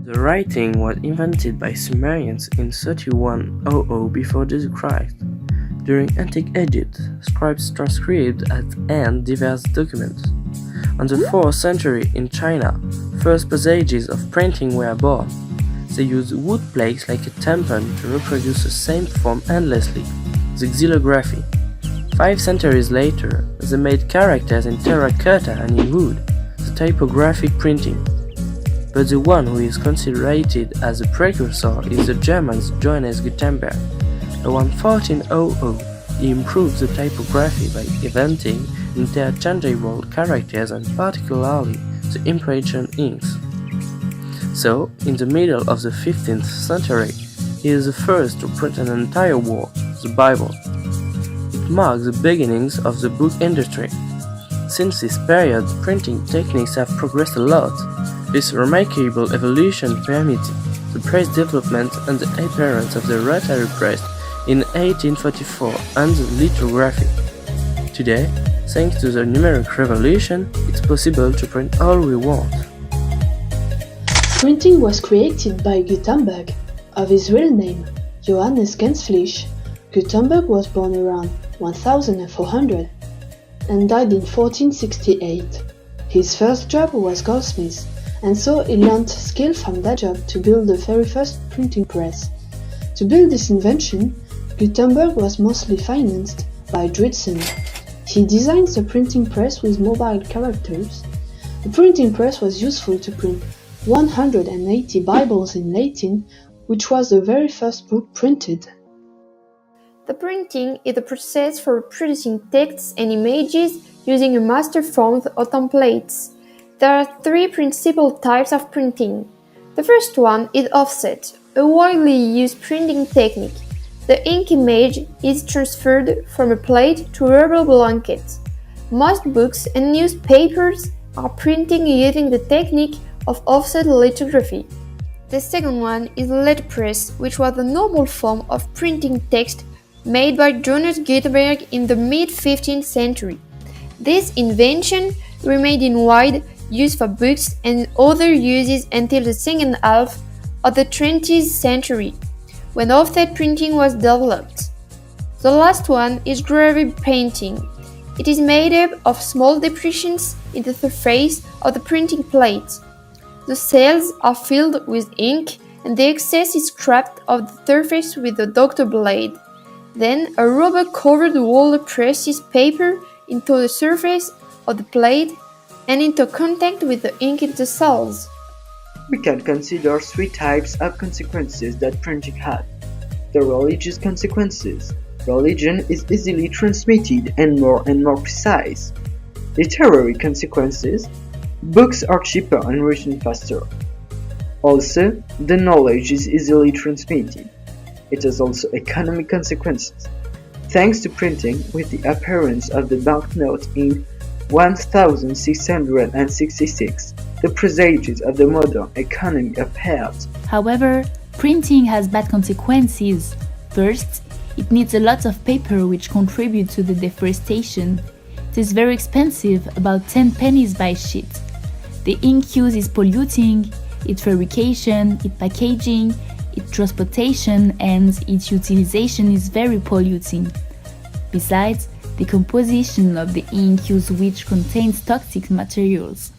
The writing was invented by Sumerians in 3100 before Jesus Christ. During antique Egypt, scribes transcribed at hand diverse documents. On the 4th century in China, first passages of printing were born. They used wood plaques like a tampon to reproduce the same form endlessly, the xylography. 5 centuries later, they made characters in terracotta and in wood, the typographic printing. But the one who is considered as a precursor is the German Johannes Gutenberg. Around 1400, he improved the typography by inventing interchangeable characters and particularly the impression inks. So, in the middle of the 15th century, he is the first to print an entire work, the Bible. It marks the beginnings of the book industry. Since this period, printing techniques have progressed a lot. This remarkable evolution permitted the press development and the appearance of the rotary press in 1844 and the lithography. Today, thanks to the numeric revolution, it's possible to print all we want. Printing was created by Gutenberg. Of his real name, Johannes Gensfleisch, Gutenberg was born around 1400 and died in 1468. His first job was goldsmith, and so he learned skill from that job to build the very first printing press. To build this invention, Gutenberg was mostly financed by Dritzen. He designed the printing press with mobile characters. The printing press was useful to print 180 Bibles in Latin, which was the very first book printed. The printing is the process for producing texts and images using a master form or templates. There are 3 principal types of printing. The first one is offset, a widely used printing technique. The ink image is transferred from a plate to a rubber blanket. Most books and newspapers are printing using the technique of offset lithography. The second one is letterpress, which was the normal form of printing text made by Johannes Gutenberg in the mid-15th century. This invention remained in wide use for books and other uses until the second half of the 20th century, when offset printing was developed. The last one is gravure painting. It is made up of small depressions in the surface of the printing plate. The cells are filled with ink and the excess is scraped off the surface with a doctor blade. Then a rubber-covered roller presses paper into the surface of the plate and into contact with the ink in the cells. We can consider 3 types of consequences that printing had. The religious consequences. Religion is easily transmitted and more precise. Literary consequences. Books are cheaper and written faster. Also, the knowledge is easily transmitted. It has also economic consequences. Thanks to printing, with the appearance of the banknote in 1666, the presages of the modern economy appeared. However, printing has bad consequences. First, it needs a lot of paper which contributes to the deforestation. It is very expensive, about 10 pennies by sheet. The ink use is polluting, its fabrication, its packaging, its transportation and its utilization is very polluting. Besides, the composition of the ink used which contains toxic materials.